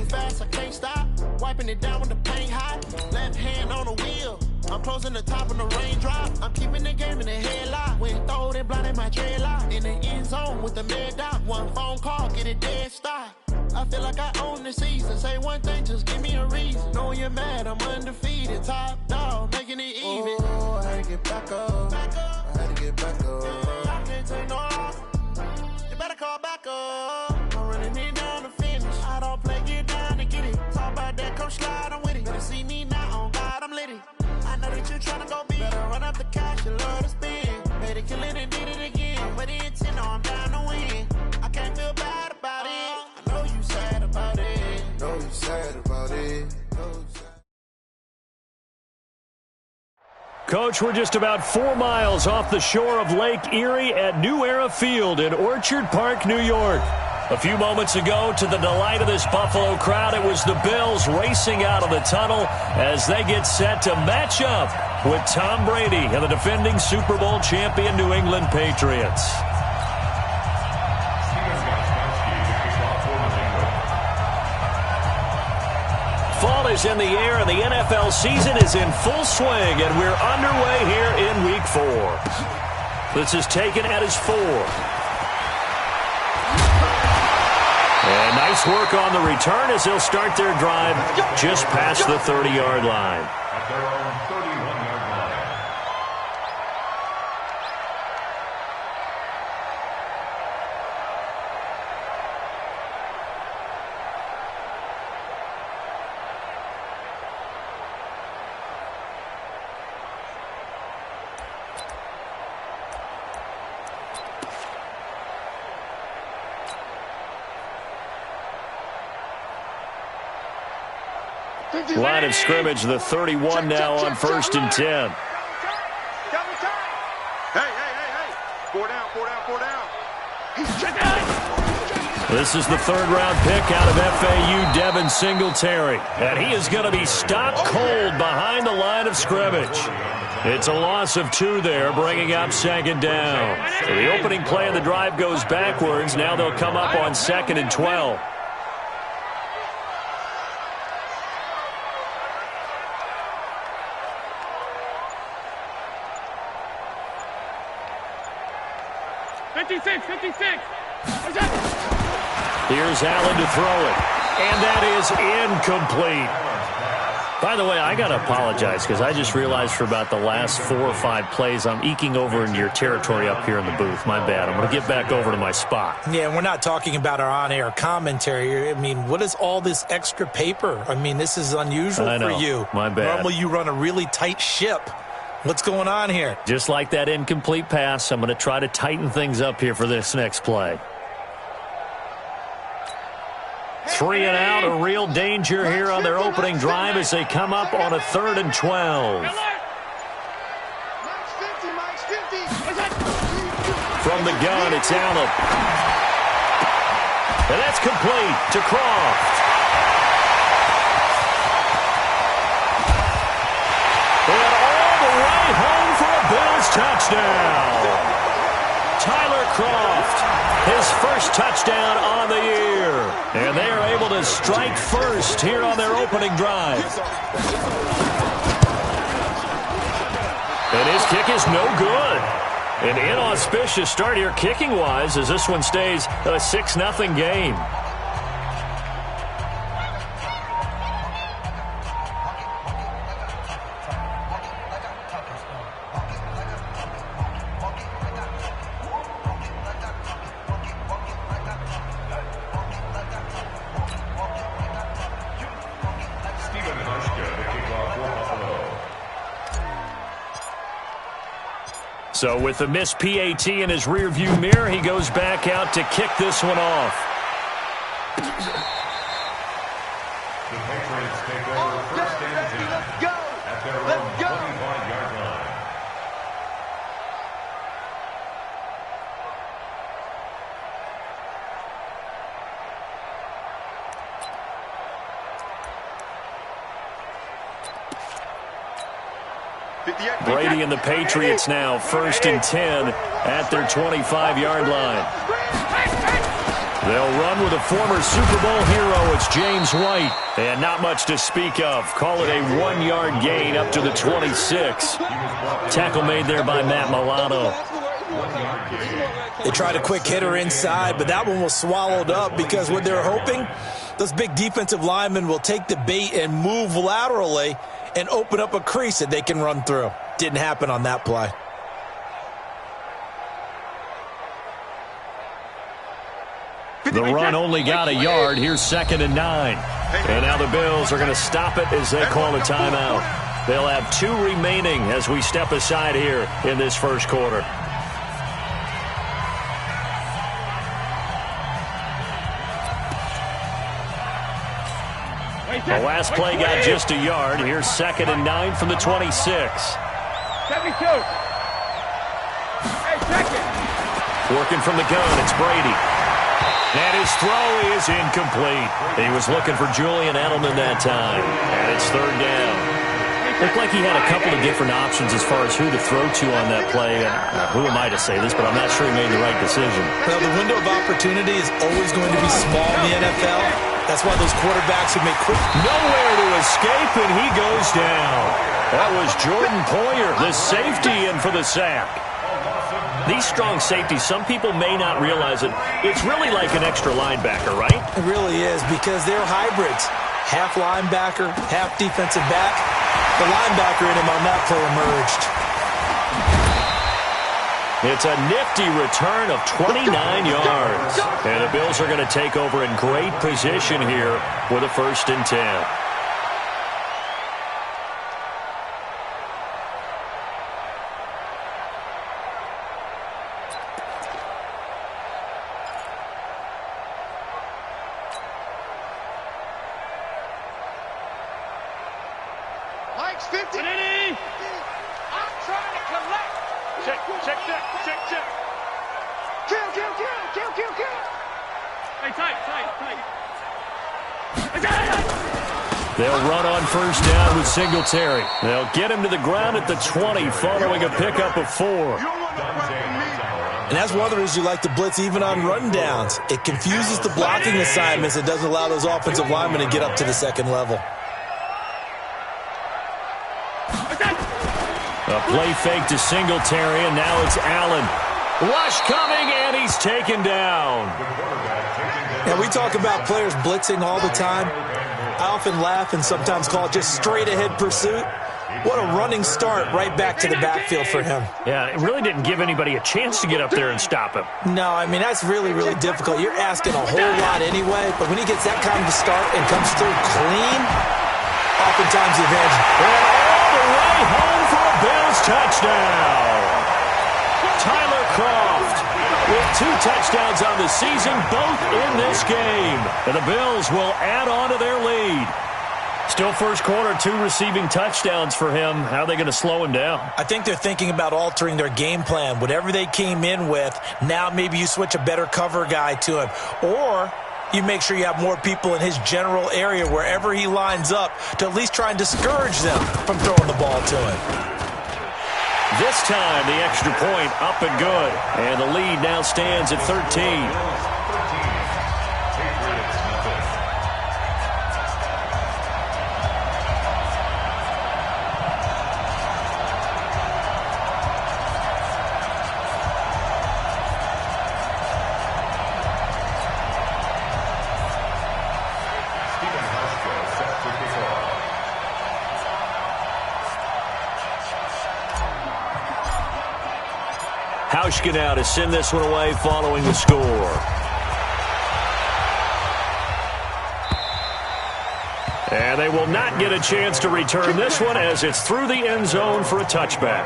too fast, I can't stop. Wiping it down with the paint hot. Left hand on the wheel. I'm closing the top of the raindrop. I'm keeping the game in the headlock. When throwed and blinded my dreadlock. In the end zone with the mad dot. One phone call, get it dead stop. I feel like I own the season. Say one thing, just give me a reason. Knowing you're mad, I'm undefeated. Top dog, making it even. Oh, I had to get back up. I had to get back up. I can't take no loss. You better call back up. I'm running it down to finish. I don't play, get down to get it. Talk about that, come slide, I'm with it. Better see me now, on God, I'm lit it. I know that you're trying to go big. Better run up the cash, you love to spend. Made it, kill it, and did it again. But the intent, I'm down to win. I can't feel bad about it. I know you sad about it. Know you sad about it. Coach, we're just about 4 miles off the shore of Lake Erie at New Era Field in Orchard Park, New York. A few moments ago, to the delight of this Buffalo crowd, it was the Bills racing out of the tunnel as they get set to match up with Tom Brady and the defending Super Bowl champion New England Patriots. Fall is in the air, and the NFL season is in full swing, and we're underway here in Week 4. This is taken at his 4. And nice work on the return as they'll start their drive just past the 30-yard line. At their own 31-yard line. Line of scrimmage, the 31 now on 1st and 10. Hey. 4 down. This is the 3rd-round pick out of FAU, Devin Singletary. And he is going to be stopped cold behind the line of scrimmage. It's a loss of 2 there, bringing up 2nd down. So the opening play of the drive goes backwards. Now they'll come up on 2nd and 12. Here's Allen to throw it, and that is incomplete. By the way, I got to apologize because I just realized for about the last 4 or 5 plays I'm eking over into your territory up here in the booth. My bad. I'm going to get back over to my spot. Yeah, we're not talking about our on-air commentary. I mean, what is all this extra paper? I mean, this is unusual for you. My bad. Normally you run a really tight ship. What's going on here? Just like that incomplete pass, I'm going to try to tighten things up here for this next play. 3 and out, a real danger here on their opening drive as they come up on a 3rd and 12. From the gun, it's Allen. And that's complete to Croft. And all the way home for a Bills touchdown. Tyler Croft, his first touchdown on the year. And they are able to strike first here on their opening drive. And his kick is no good. An inauspicious start here kicking-wise as this one stays a 6-0 game. So with the missed PAT in his rearview mirror, he goes back out to kick this one off. The Patriots take over 1st and 10 at their own 25-yard line. Brady and the Patriots now 1st and 10 at their 25-yard line. They'll run with a former Super Bowl hero. It's James White. And not much to speak of. Call it a 1-yard gain up to the 26. Tackle made there by Matt Milano. They tried a quick hitter inside, but that one was swallowed up because what they're hoping, those big defensive linemen will take the bait and move laterally and open up a crease that they can run through. Didn't happen on that play. The run only got a yard. Here's 2nd and 9. And now the Bills are going to stop it as they call a timeout. They'll have 2 remaining as we step aside here in this first quarter. The last play got just a yard. Here's 2nd and 9 from the 26. 72. Hey, second. Working from the gun, it's Brady. And his throw is incomplete. He was looking for Julian Edelman that time. And it's 3rd down. Looked like he had a couple of different options as far as who to throw to on that play. Who am I to say this, but I'm not sure he made the right decision. Well, the window of opportunity is always going to be small in the NFL. That's why those quarterbacks who make quick... Nowhere to escape, and he goes down. That was Jordan Poyer, the safety, in for the sack. These strong safeties, some people may not realize it. It's really like an extra linebacker, right? It really is, because they're hybrids. Half linebacker, half defensive back. The linebacker in him on that play emerged. It's a nifty return of 29 yards. And the Bills are going to take over in great position here with a 1st and 10. Mike's 50. I'm trying to collect. Check. Kill. Hey, tight. They'll run on 1st down with Singletary. They'll get him to the ground at the 20 following a pickup of 4. And that's one of the reasons you like to blitz even on run downs. It confuses the blocking assignments. It doesn't allow those offensive linemen to get up to the 2nd level. A play fake to Singletary, and now it's Allen. Rush coming, and he's taken down. Now, we talk about players blitzing all the time. I often laugh and sometimes call it just straight-ahead pursuit. What a running start right back to the backfield for him. Yeah, it really didn't give anybody a chance to get up there and stop him. No, I mean, that's really, really difficult. You're asking a whole lot anyway, but when he gets that kind of a start and comes through clean, oftentimes the advantage. And all the way home for a Bills touchdown. Tyler Kroft with 2 touchdowns on the season, both in this game. And the Bills will add on to their lead. Still first quarter, 2 receiving touchdowns for him. How are they going to slow him down? I think they're thinking about altering their game plan. Whatever they came in with, now maybe you switch a better cover guy to him. Or you make sure you have more people in his general area wherever he lines up to at least try and discourage them from throwing the ball to him. This time, the extra point up and good. And the lead now stands at 13. Hauschka now to send this one away following the score. And they will not get a chance to return this one as it's through the end zone for a touchback.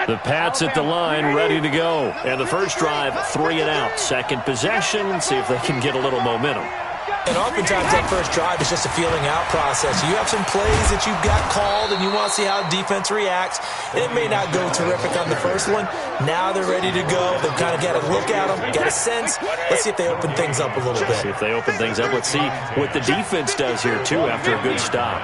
The Pats at the line, ready to go. And the first drive, 3 and out. Second possession, see if they can get a little momentum. And oftentimes that first drive is just a feeling out process. You have some plays that you've got called and you want to see how defense reacts. And it may not go terrific on the first one. Now they're ready to go. They've kind of got to look at them, get a sense. Let's see if they open things up a little bit. See if they open things up. Let's see what the defense does here, too, after a good stop.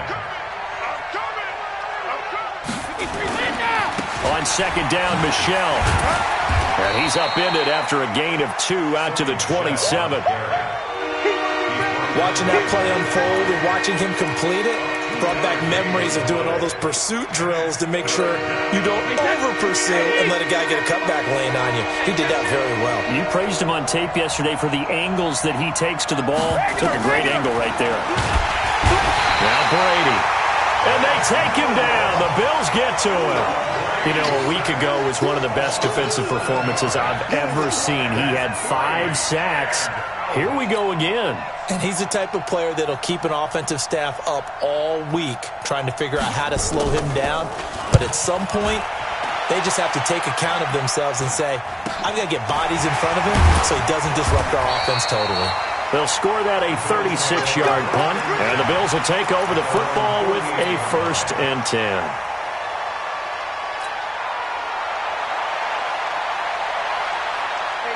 On second down, Michel. And he's upended after a gain of 2 out to the 27. Watching that play unfold and watching him complete it brought back memories of doing all those pursuit drills to make sure you don't over-pursue and let a guy get a cutback lane on you. He did that very well. You praised him on tape yesterday for the angles that he takes to the ball. Took a great angle right there. Now Brady. And they take him down. The Bills get to him. You know, a week ago was one of the best defensive performances I've ever seen. He had 5 sacks. Here we go again. And he's the type of player that'll keep an offensive staff up all week trying to figure out how to slow him down. But at some point, they just have to take account of themselves and say, I've got to get bodies in front of him so he doesn't disrupt our offense totally. They'll score that a 36-yard punt, and the Bills will take over the football with a 1st and 10.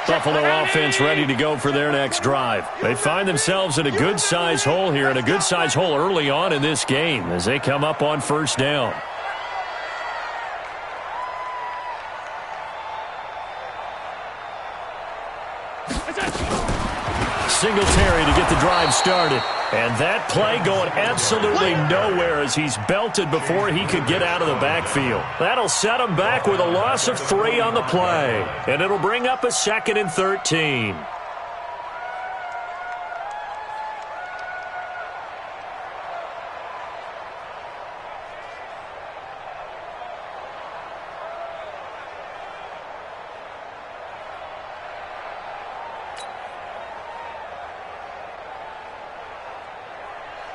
Buffalo offense ready to go for their next drive. They find themselves in a good-sized hole here, and a good-sized hole early on in this game as they come up on 1st down. Singletary to get the drive started. And that play going absolutely nowhere as he's belted before he could get out of the backfield. That'll set him back with a loss of 3 on the play. And it'll bring up a 2nd and 13.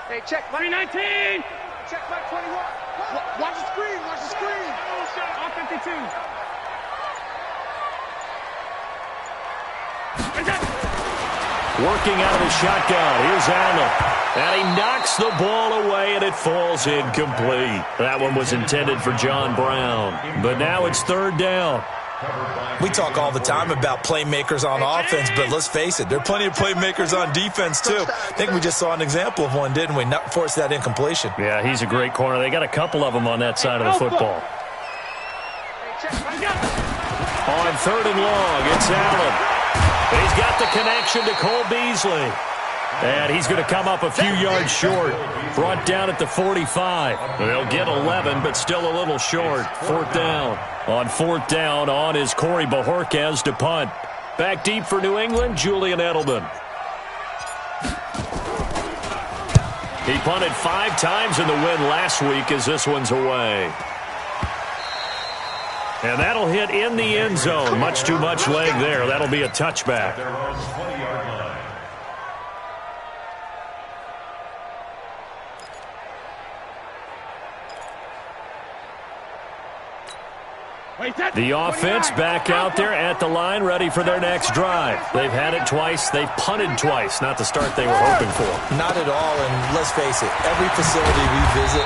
Hey, check, 319. Check, Mike 21. Watch the screen, watch the screen. On 52. Working out of the shotgun. Here's Allen. And he knocks the ball away, and it falls incomplete. That one was intended for John Brown. But now it's 3rd down. We talk all the time about playmakers on offense, but let's face it, there are plenty of playmakers on defense, too. I think we just saw an example of one, didn't we? Not force that incompletion. Yeah, he's a great corner. They got a couple of them on that side of the football. On 3rd and long, it's Allen. He's got the connection to Cole Beasley. And he's going to come up a few yards short. Brought down at the 45. They'll get 11, but still a little short. 4th down. On 4th down, on is Corey Bojorquez to punt. Back deep for New England, Julian Edelman. He punted 5 times in the win last week as this one's away. And that'll hit in the end zone. Much too much leg there. That'll be a touchback. The offense back out there at the line, ready for their next drive. They've had it twice. They've punted twice. Not the start they were hoping for. Not at all, and let's face it, every facility we visit,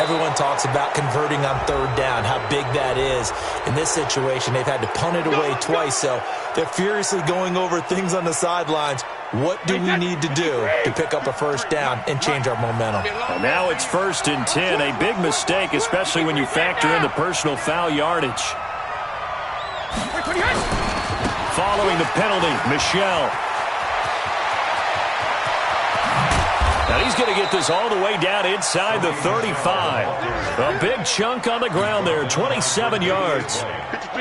everyone talks about converting on 3rd down, how big that is. In this situation, they've had to punt it away twice, so they're furiously going over things on the sidelines. What do we need to do to pick up a 1st down and change our momentum? And now it's 1st and 10. A big mistake, especially when you factor in the personal foul yardage. Following the penalty, Michel. Now he's going to get this all the way down inside the 35. A big chunk on the ground there, 27 yards.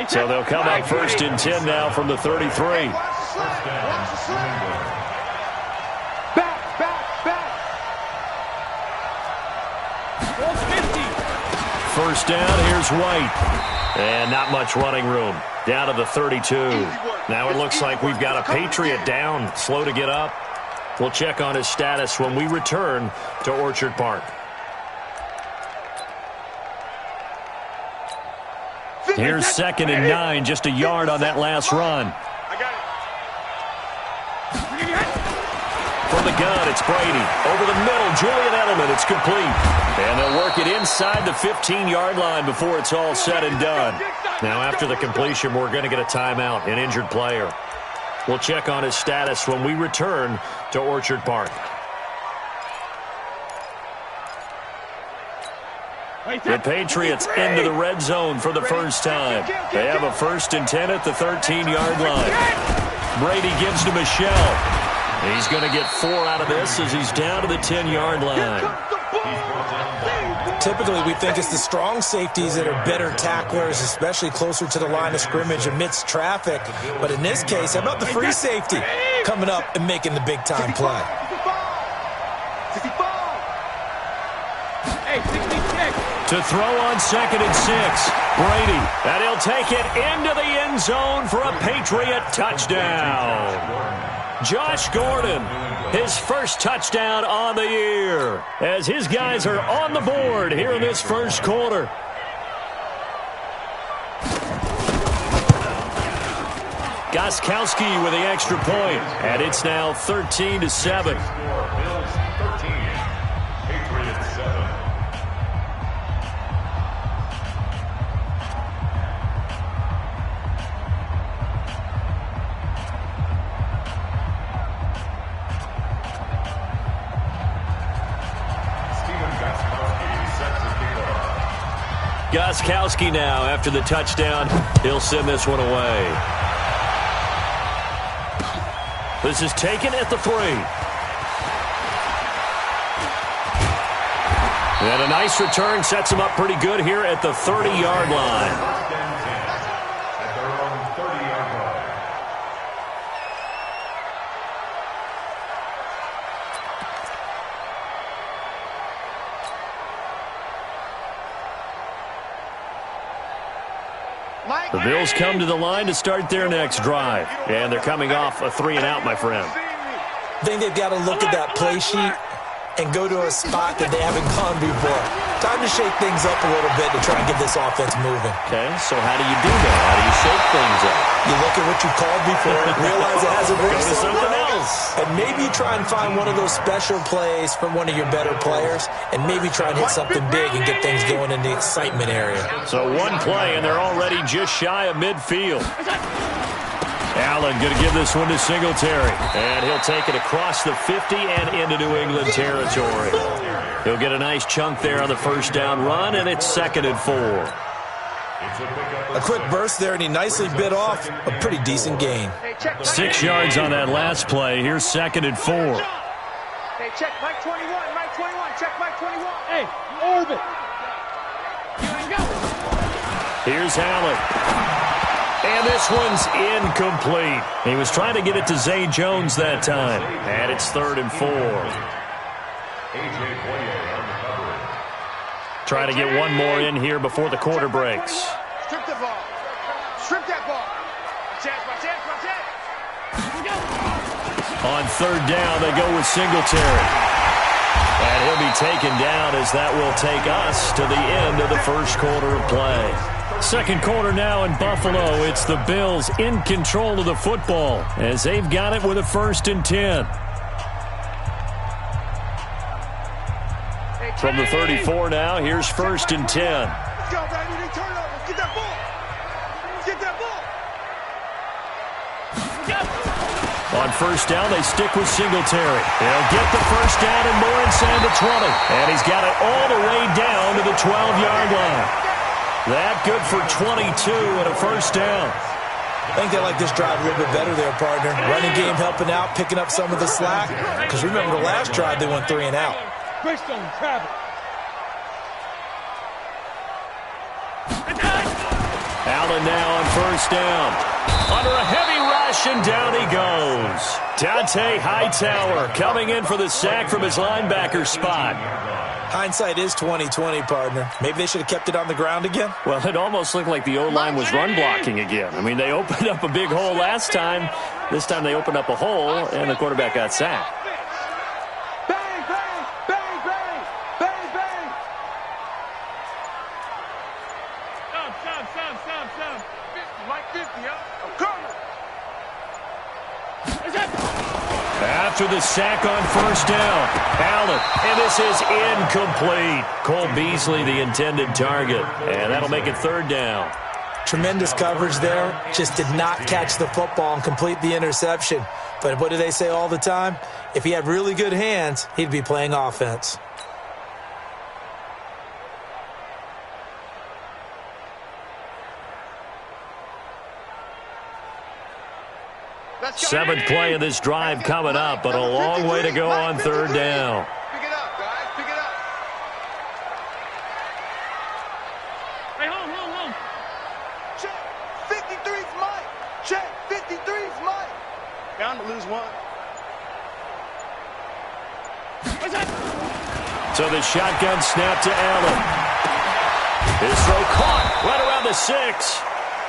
So they'll come up 1st and 10 now from the 33. First down, here's White. And not much running room. Down to the 32. Now it looks like we've got a Patriot down, slow to get up. We'll check on his status when we return to Orchard Park. Here's 2nd and 9, just a yard on that last run. From the gun, it's Brady. Over the middle, Julian Edelman. It's complete. And they'll work it inside the 15-yard line before it's all said and done. Now, after the completion, we're going to get a timeout, an injured player. We'll check on his status when we return to Orchard Park. The Patriots into the red zone for the first time. They have a 1st and 10 at the 13-yard line. Brady gives to Michelle. He's going to get 4 out of this as he's down to the 10-yard line. Typically, we think it's the strong safeties that are better tacklers, especially closer to the line of scrimmage amidst traffic. But in this case, how about the free safety coming up and making the big-time play? To throw on 2nd and 6, Brady. And he'll take it into the end zone for a Patriot touchdown. Josh Gordon, his first touchdown on the year, as his guys are on the board here in this first quarter. Gostkowski with the extra point, and it's now 13-7. Gostkowski now after the touchdown. He'll send this one away. This is taken at the 3. And a nice return sets him up pretty good here at the 30-yard line. The Bills come to the line to start their next drive. And they're coming off a 3-and-out, my friend. I think they've got to look at that play sheet and go to a spot that they haven't gone before. Time to shake things up a little bit to try and get this offense moving. Okay, so how do you do that? How do you shake things up? You look at what you called before and realize it hasn't worked. Go to something else. And maybe try and find one of those special plays from one of your better players, and maybe try and hit something big and get things going in the excitement area. So one play, and they're already just shy of midfield. Allen going to give this one to Singletary. And he'll take it across the 50 and into New England territory. He'll get a nice chunk there on the first down run, and it's 2nd and 4. A quick burst there, and he nicely bit off a pretty decent gain. 6 yards on that last play. Here's 2nd and 4. Hey, check Mike 21, Mike 21, check Mike 21. Hey, orbit. Here's Allen. And this one's incomplete. He was trying to get it to Zay Jones that time. And it's 3rd and 4. Try to get one more in here before the quarter breaks. Strip the ball. Strip that ball. Watch it. On 3rd down, they go with Singletary. And he'll be taken down as that will take us to the end of the first quarter of play. Second quarter now in Buffalo. It's the Bills in control of the football as they've got it with a 1st and 10. From the 34 now, here's 1st and 10. Let's go, baby. They turn over. Get that ball. Get that ball. On 1st down, they stick with Singletary. They'll get the 1st down and more inside the 20. And he's got it all the way down to the 12-yard line. That good for 22 and a 1st down. I think they like this drive a little bit better there, partner. Running game helping out, picking up some of the slack. Because remember, the last drive they went 3-and-out. Allen now on 1st down. Under a heavy rush, and down he goes. Dante Hightower coming in for the sack from his linebacker spot. Hindsight is 20/20, partner. Maybe they should have kept it on the ground again. Well, it almost looked like the O-line was run blocking again. I mean, they opened up a big hole last time. This time they opened up a hole, and the quarterback got sacked. Bang, bang, bang, bang, bang, bang. Stop. 50, Mike 50, huh? I'm coming. After the sack on 1st down, Allen, and this is incomplete. Cole Beasley, the intended target, and that'll make it 3rd down. Tremendous coverage there. Just did not catch the football and complete the interception. But what do they say all the time? If he had really good hands, he'd be playing offense. Seventh play of this drive coming up, but a long way to go on third down. Pick it up, guys. Pick it up. Hey, home. Check. 53's Mike. Check. 53's Mike. Bound to lose one. What's that? So the shotgun snap to Allen. His throw caught right around the 6.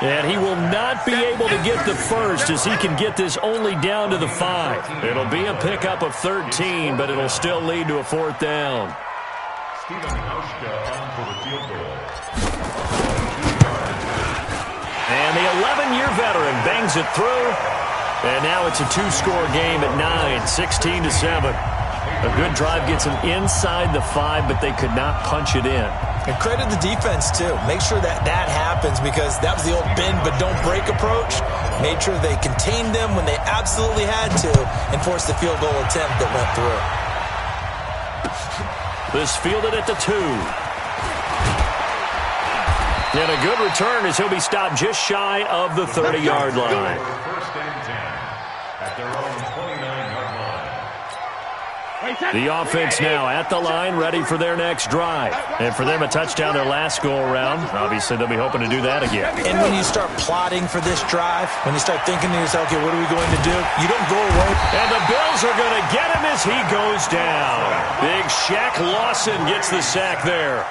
And he will not be able to get the first as he can get this only down to the 5. It'll be a pickup of 13, but it'll still lead to a fourth down. Steven Hauschka on for the field goal. And the 11-year veteran bangs it through. And now it's a two-score game at 9, 16-7. A good drive gets them inside the 5, but they could not punch it in. And credit the defense, too. Make sure that happens because that was the old bend but don't break approach. Made sure they contained them when they absolutely had to and forced the field goal attempt that went through. This fielded at the 2. And a good return as he'll be stopped just shy of the 30-yard line. First and 10 at their own 29-yard line. The offense now at the line, ready for their next drive. And for them, a touchdown their last go-around. Obviously, they'll be hoping to do that again. And when you start plotting for this drive, when you start thinking to yourself, okay, what are we going to do? You don't go away. And the Bills are going to get him as he goes down. Big Shaq Lawson gets the sack there.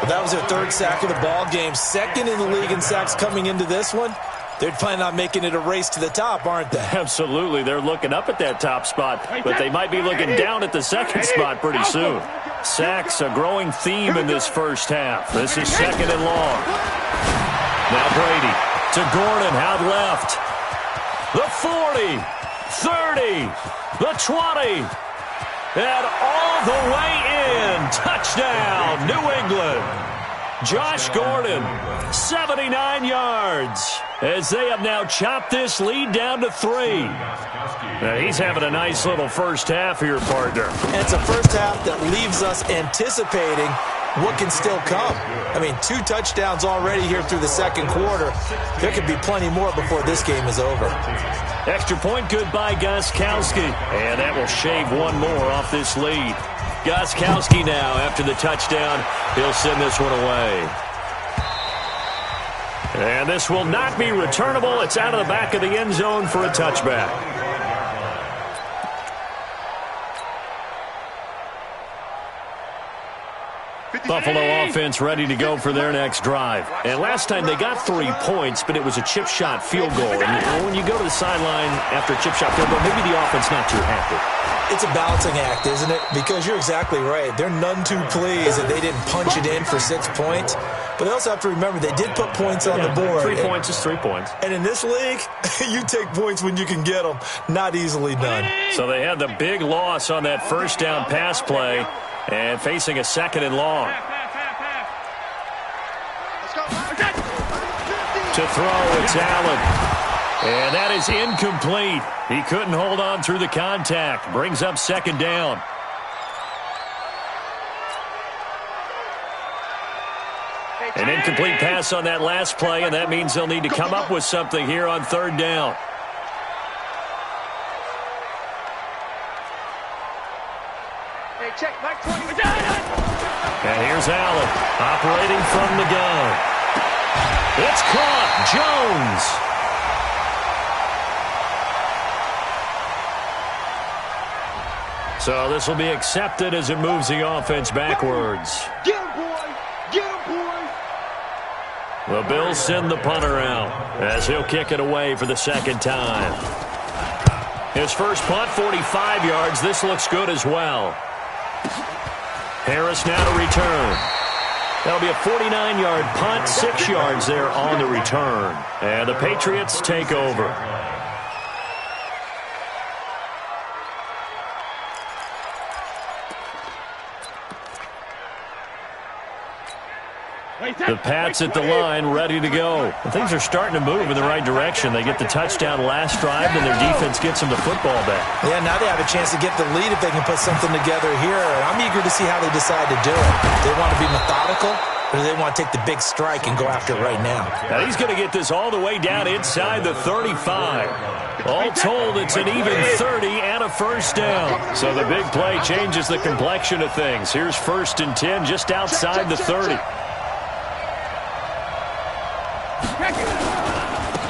That was their third sack of the ball game. Second in the league in sacks coming into this one. They're planning on making it a race to the top, aren't they? Absolutely. They're looking up at that top spot, but they might be looking down at the second spot pretty soon. Sacks, a growing theme in this first half. This is second and long. Now Brady to Gordon out left. The 40, 30, the 20, and all the way in. Touchdown, New England. Josh Gordon, 79 yards, as they have now chopped this lead down to 3. Now he's having a nice little first half here, partner. And it's a first half that leaves us anticipating what can still come. I mean, 2 touchdowns already here through the second quarter. There could be plenty more before this game is over. Extra point good by Gostkowski, and that will shave one more off this lead. Gostkowski now, after the touchdown, he'll send this one away. And this will not be returnable. It's out of the back of the end zone for a touchback. Buffalo offense ready to go for their next drive. And last time they got 3 points, but it was a chip shot field goal. And when you go to the sideline after a chip shot field goal, maybe the offense not too happy. It's a balancing act, isn't it? Because you're exactly right. They're none too pleased that they didn't punch it in for 6 points. But they also have to remember they did put points on the board. 3 points is 3 points. And in this league, you take points when you can get them. Not easily done. So they had the big loss on that first down pass play and facing a second and long. To throw, it's Allen. And that is incomplete. He couldn't hold on through the contact. Brings up second down. An incomplete pass on that last play, and that means they'll need to come up with something here on third down. Hey, check, Mike 20. And here's Allen operating from the gun. It's caught. Jones. So this will be accepted as it moves the offense backwards. Get him, boy. Get him, boy. The Bills send the punter out as he'll kick it away for the second time. His first punt, 45 yards. This looks good as well. Harris now to return. That'll be a 49-yard punt, 6 yards there on the return. And the Patriots take over. The Pats at the line, ready to go. Things are starting to move in the right direction. They get the touchdown last drive, and their defense gets them the football back. Yeah, now they have a chance to get the lead if they can put something together here. I'm eager to see how they decide to do it. Do they want to be methodical, or do they want to take the big strike and go after it right now? Now he's going to get this all the way down inside the 35. All told, it's an even 30 and a first down. So the big play changes the complexion of things. Here's 1st and 10 just outside the 30.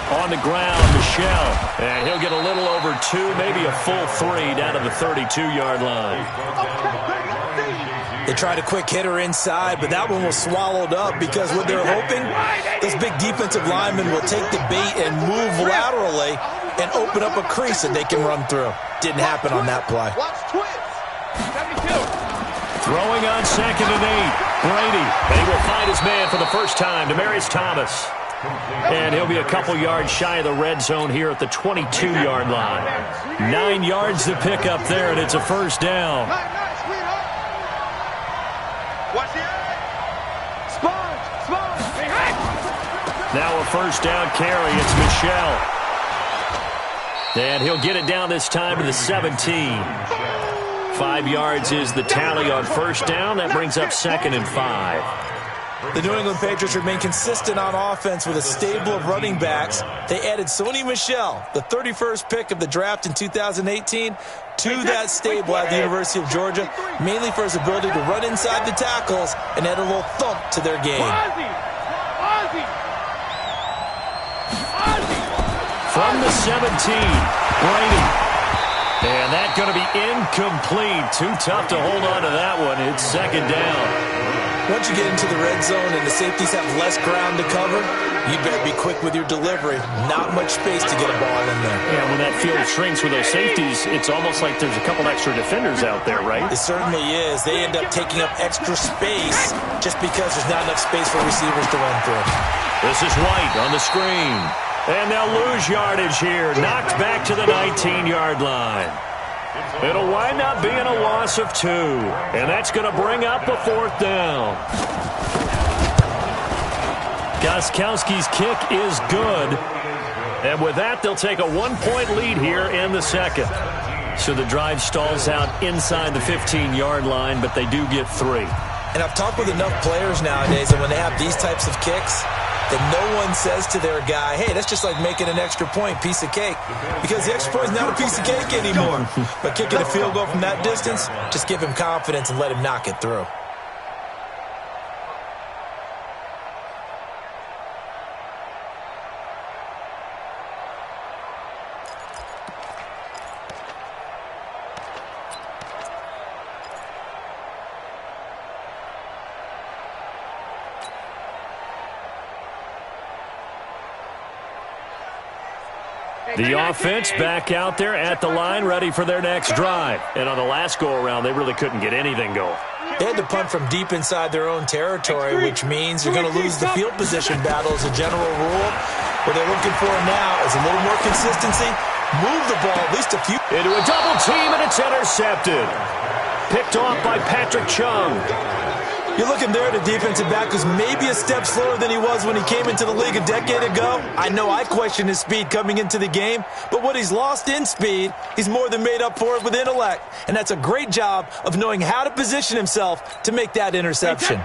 On the ground, Michelle. And he'll get a little over 2, maybe a full 3 down to the 32-yard line. They tried a quick hitter inside, but that one was swallowed up because what they're hoping, this big defensive lineman will take the bait and move laterally and open up a crease that they can run through. Didn't happen on that play. Throwing on 2nd and 8. Brady. And he will find his man for the first time, Demaryius Thomas. And he'll be a couple yards shy of the red zone here at the 22-yard line. 9 yards to pick up there, and it's a first down. Now a first down carry. It's Michelle. And he'll get it down this time to the 17. 5 yards is the tally on first down. That brings up 2nd and 5. The New England Patriots remain consistent on offense with a stable of running backs. They added Sony Michel, the 31st pick of the draft in 2018, to that stable at the University of Georgia, mainly for his ability to run inside the tackles and add a little thump to their game. From the 17, Brady. And that's going to be incomplete. Too tough to hold on to that one. It's 2nd down. Once you get into the red zone and the safeties have less ground to cover, you better be quick with your delivery. Not much space to get a ball in there. Yeah, when that field shrinks with those safeties, it's almost like there's a couple extra defenders out there, right? It certainly is. They end up taking up extra space just because there's not enough space for receivers to run through. This is White on the screen. And they'll lose yardage here. Knocked back to the 19-yard line. It'll wind up being a loss of 2. And that's going to bring up a 4th down. Gostkowski's kick is good. And with that, they'll take a 1-point lead here in the 2nd. So the drive stalls out inside the 15-yard line, but they do get 3. And I've talked with enough players nowadays that when they have these types of kicks, that no one says to their guy, hey, that's just like making an extra point, piece of cake. Because the extra point is not a piece of cake anymore. But kicking a field goal from that distance, just give him confidence and let him knock it through. The offense back out there at the line, ready for their next drive. And on the last go-around, they really couldn't get anything going. They had to punt from deep inside their own territory, which means you're going to lose the field position battle as a general rule. What they're looking for now is a little more consistency. Move the ball at least a few. Into a double team, and it's intercepted. Picked off by Patrick Chung. You're looking there at a defensive back who's maybe a step slower than he was when he came into the league a decade ago. I know I questioned his speed coming into the game, but what he's lost in speed, he's more than made up for it with intellect. And that's a great job of knowing how to position himself to make that interception.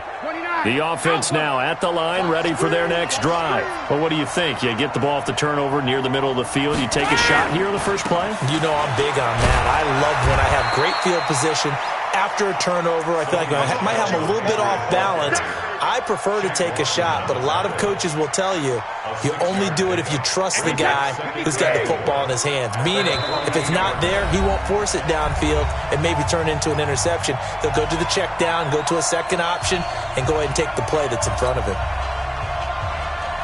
The offense now at the line, ready for their next drive. Well, what do you think? You get the ball off the turnover near the middle of the field. You take a shot here on the first play? You know I'm big on that. I love when I have great field position. After a turnover, I feel like I might have a little bit off balance. I prefer to take a shot, but a lot of coaches will tell you, you only do it if you trust the guy who's got the football in his hands. Meaning, if it's not there, he won't force it downfield and maybe turn into an interception. He'll go to the check down, go to a second option, and go ahead and take the play that's in front of him.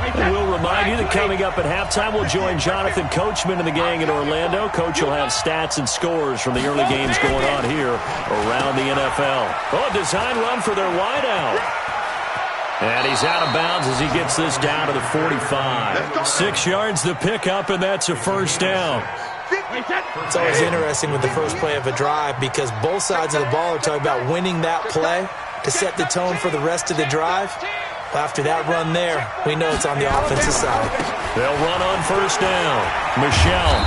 And we'll remind you that coming up at halftime, we'll join Jonathan Coachman and the gang in Orlando. Coach will have stats and scores from the early games going on here around the NFL. Oh, a design run for their wideout. And he's out of bounds as he gets this down to the 45. 6 yards to pick up, and that's a first down. It's always interesting with the first play of a drive because both sides of the ball are talking about winning that play to set the tone for the rest of the drive. After that run there, we know it's on the offensive side. They'll run on first down. Michelle.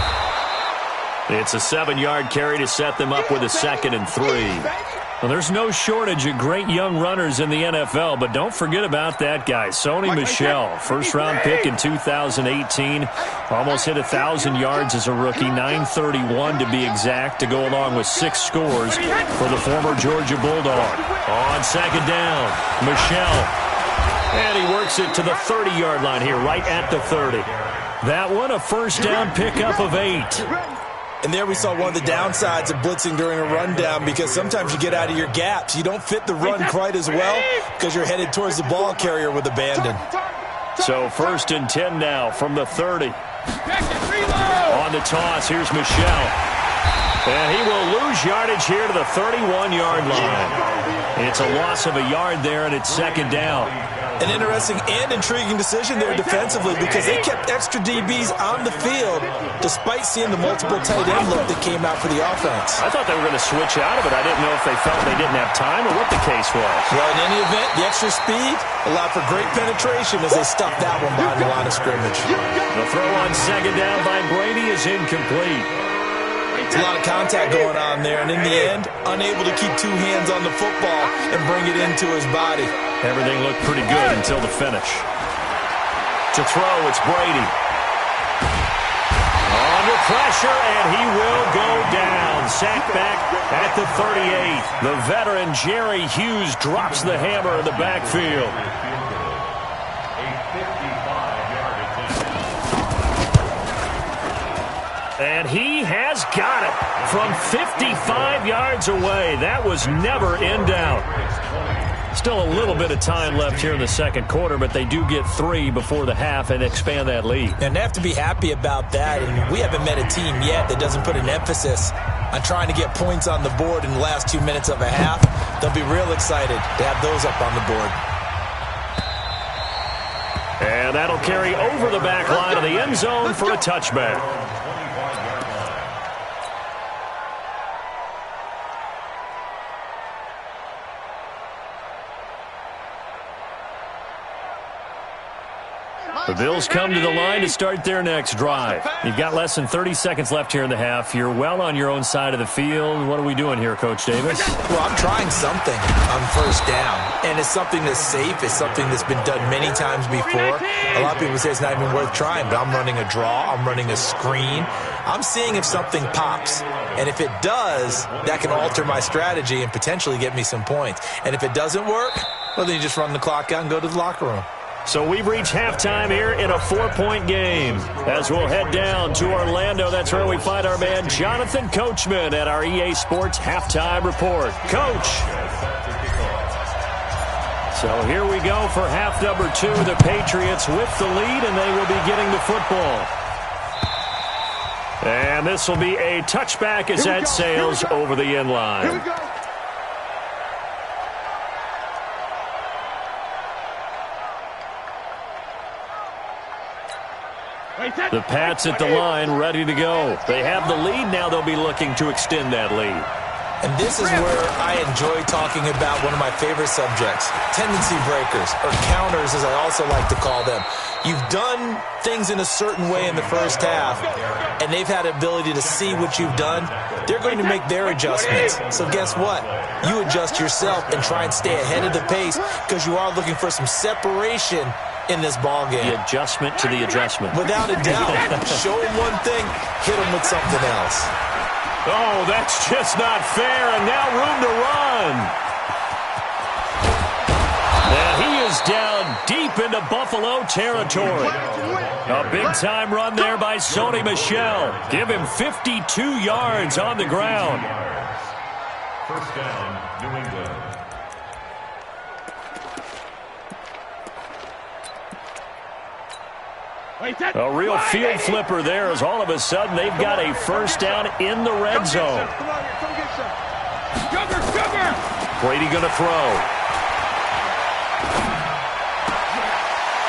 It's a 7-yard carry to set them up with a 2nd and 3. Well, there's no shortage of great young runners in the NFL, but don't forget about that guy, Sony Michel. First-round pick in 2018. Almost hit 1,000 yards as a rookie, 931 to be exact, to go along with 6 scores for the former Georgia Bulldog. On second down, Michel. And he works it to the 30-yard line here, right at the 30. That one, a first-down pickup of 8. And there we saw one of the downsides of blitzing during a rundown, because sometimes you get out of your gaps. You don't fit the run quite as well because you're headed towards the ball carrier with abandon. So 1st and 10 now from the 30. On the toss, here's Michel. And he will lose yardage here to the 31-yard line. It's a loss of a yard there, and it's second down. An interesting and intriguing decision there defensively, because they kept extra DBs on the field despite seeing the multiple tight end look that came out for the offense. I thought they were going to switch out of it. I didn't know if they felt they didn't have time or what the case was. Well, in any event, the extra speed allowed for great penetration as they stuffed that one behind the line of scrimmage. The throw on second down by Brady is incomplete. It's a lot of contact going on there, and in the end, unable to keep 2 hands on the football and bring it into his body. Everything looked pretty good until the finish. To throw, it's Brady. Under pressure, and he will go down. Sacked back at the 38. The veteran Jerry Hughes drops the hammer in the backfield. And he has got it from 55 yards away. That was never in doubt. Still a little bit of time left here in the second quarter, but they do get 3 before the half and expand that lead. And they have to be happy about that. And we haven't met a team yet that doesn't put an emphasis on trying to get points on the board in the last 2 minutes of a half. They'll be real excited to have those up on the board. And that'll carry over the back line of the end zone for a touchback. The Bills come to the line to start their next drive. You've got less than 30 seconds left here in the half. You're well on your own side of the field. What are we doing here, Coach Davis? Well, I'm trying something on first down, and it's something that's safe. It's something that's been done many times before. A lot of people say it's not even worth trying, but I'm running a draw. I'm running a screen. I'm seeing if something pops, and if it does, that can alter my strategy and potentially get me some points. And if it doesn't work, well, then you just run the clock out and go to the locker room. So we've reached halftime here in a 4-point game. As we'll head down to Orlando, that's where we find our man Jonathan Coachman at our EA Sports Halftime Report. Coach. So here we go for half number 2. The Patriots with the lead, and they will be getting the football. And this will be a touchback as that sails over the end line. Here we go. The Pats at the line, ready to go. They have the lead now. They'll be looking to extend that lead. And this is where I enjoy talking about one of my favorite subjects, tendency breakers, or counters as I also like to call them. You've done things in a certain way in the first half, and they've had the ability to see what you've done. They're going to make their adjustments. So guess what? You adjust yourself and try and stay ahead of the pace, because you are looking for some separation in this ball game. The adjustment to the adjustment. Without a doubt. Show them one thing, hit them with something else. Oh, that's just not fair, and now room to run. And he is down deep into Buffalo territory. A big-time run there by Sony Michel. Give him 52 yards on the ground. First down, New England. A real field flipper there, as all of a sudden they've got a first down in the red zone. Brady going to throw.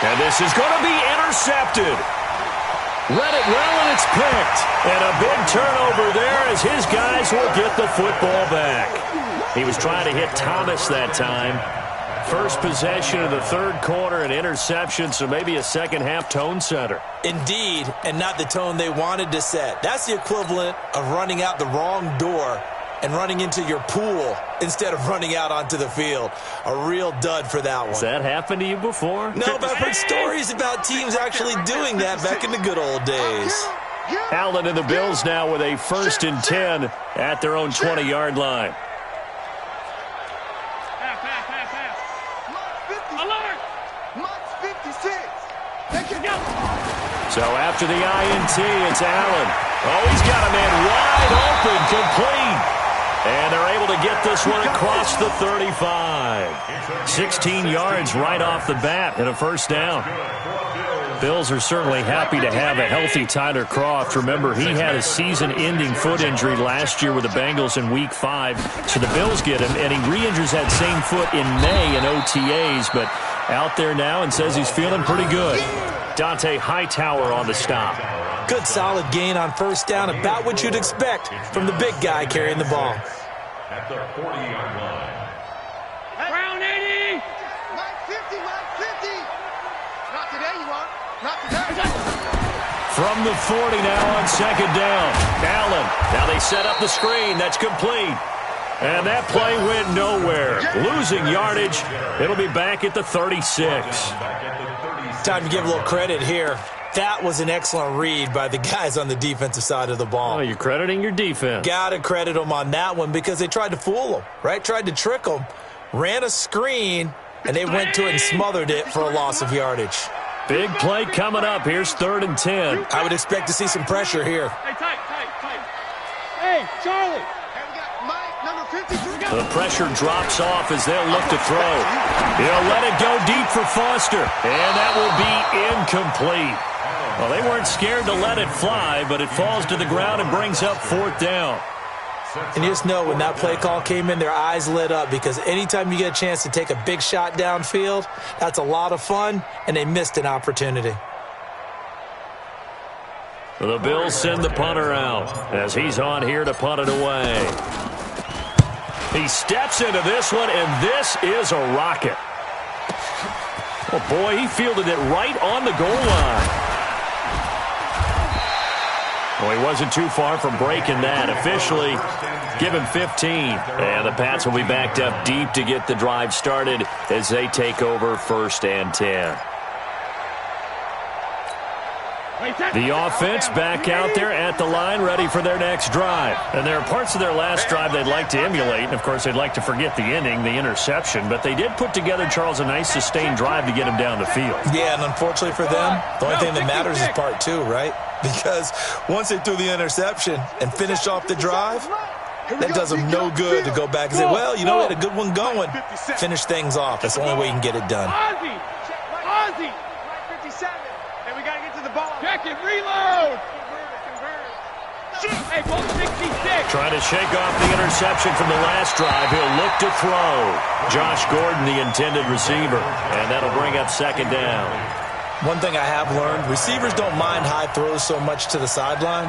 And this is going to be intercepted. Read it well, and it's picked. And a big turnover there as his guys will get the football back. He was trying to hit Thomas that time. First possession of the third quarter, an interception, so maybe a second-half tone setter. Indeed, and not the tone they wanted to set. That's the equivalent of running out the wrong door and running into your pool instead of running out onto the field. A real dud for that one. Has that happened to you before? No, but I've heard stories about teams actually doing that back in the good old days. Allen and the Bills now with a 1st and 10 at their own 20-yard line. Alert! So after the INT, it's Allen. Oh, he's got a man wide open, complete. And they're able to get this one across the 35. 16 yards right off the bat and a 1st down. Bills are certainly happy to have a healthy Tyler Kroft. Remember, he had a season-ending foot injury last year with the Bengals in Week 5. So the Bills get him, and he re-injures that same foot in May in OTAs, but out there now and says he's feeling pretty good. Dante Hightower on the stop. Good solid gain on 1st down, about what you'd expect from the big guy carrying the ball. At the 40-yard line. Brown 80. Mike 50, Mike 50. Not today, you won't. Not today. From the 40 now on 2nd down. Allen. Now they set up the screen. That's complete. And that play went nowhere. Losing yardage. It'll be back at the 36. Time to give a little credit here. That was an excellent read by the guys on the defensive side of the ball. Oh, you're crediting your defense. Got to credit them on that one because they tried to fool them, right? Tried to trick them. Ran a screen, and they went to it and smothered it for a loss of yardage. Big play coming up. Here's 3rd and 10. I would expect to see some pressure here. Hey, tight. Hey, Charlie. Hey, we got Mike, number 53. The pressure drops off as they'll look to throw. He'll let it go deep for Foster, and that will be incomplete. Well, they weren't scared to let it fly, but it falls to the ground and brings up 4th down. And you just know when that play call came in, their eyes lit up because anytime you get a chance to take a big shot downfield, that's a lot of fun, and they missed an opportunity. The Bills send the punter out as he's on here to punt it away. He steps into this one, and this is a rocket. Oh, boy, he fielded it right on the goal line. Well, he wasn't too far from breaking that. Officially, give him 15. And the Pats will be backed up deep to get the drive started as they take over 1st and 10. The offense back out there at the line, ready for their next drive. And there are parts of their last drive they'd like to emulate. And, of course, they'd like to forget the ending, the interception. But they did put together, Charles, a nice sustained drive to get him down the field. Yeah, and unfortunately for them, the only thing that matters is part 2, right? Because once they threw the interception and finished off the drive, that does them no good to go back and say, well, you know, we had a good one going. Finish things off. That's the only way you can get it done. Ozzy. 57. And we got to get to the ball. Check it. Reload. Hey, ball 66. Trying to shake off the interception from the last drive. He'll look to throw. Josh Gordon, the intended receiver. And that'll bring up 2nd down. One thing I have learned, receivers don't mind high throws so much to the sideline,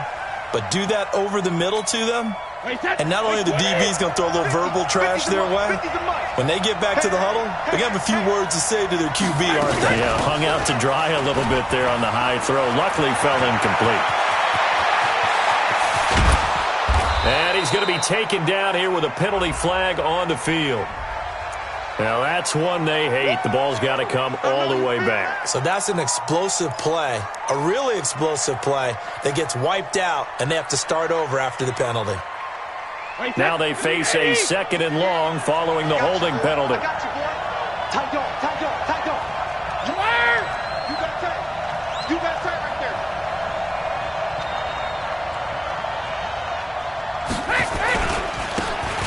but do that over the middle to them, and not only the DB's going to throw a little verbal trash their way, when they get back to the huddle, they're going to have a few words to say to their QB, aren't they? Yeah, hung out to dry a little bit there on the high throw. Luckily fell incomplete. And he's going to be taken down here with a penalty flag on the field. Now, that's one they hate. The ball's got to come all the way back. So that's an explosive play, a really explosive play that gets wiped out, and they have to start over after the penalty. Now they face a 2nd and long following the holding penalty. I got you, boy. Tight dog. Where? You got tight. You got tight right there.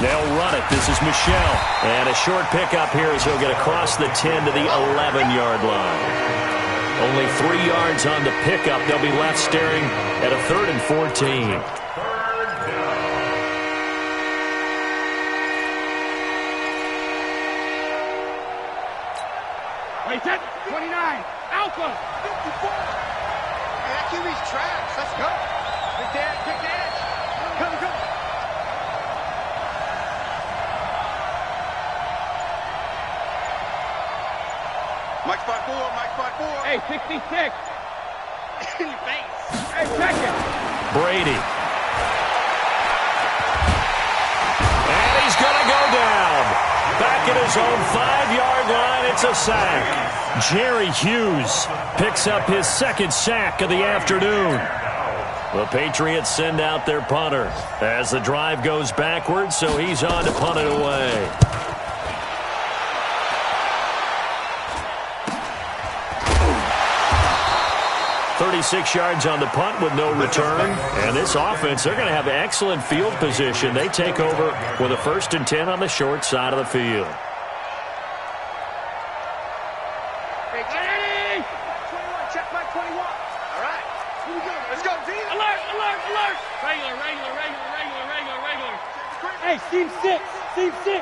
They'll run it. This is Michel. And a short pickup here as he'll get across the 10 to the 11-yard line. Only 3 yards on the pickup. They'll be left staring at a 3rd and 14. Wait, set. 29. Alpha. 54. Hey, that QB's trash. Let's go. Big dad. Come. Mike 5-4. Hey, 66. In your face. Hey, check it. Brady. It's a sack. Jerry Hughes picks up his second sack of the afternoon. The Patriots send out their punter as the drive goes backwards, so he's on to punt it away. "36 yards on the punt with no return. And this offense, they're going to have excellent field position. They take over with a 1st and 10 on the short side of the field. Check my 21. All right. Here we go. Let's go, Z. Alert, alert, alert. Regular. Hey, team 6. Team 6.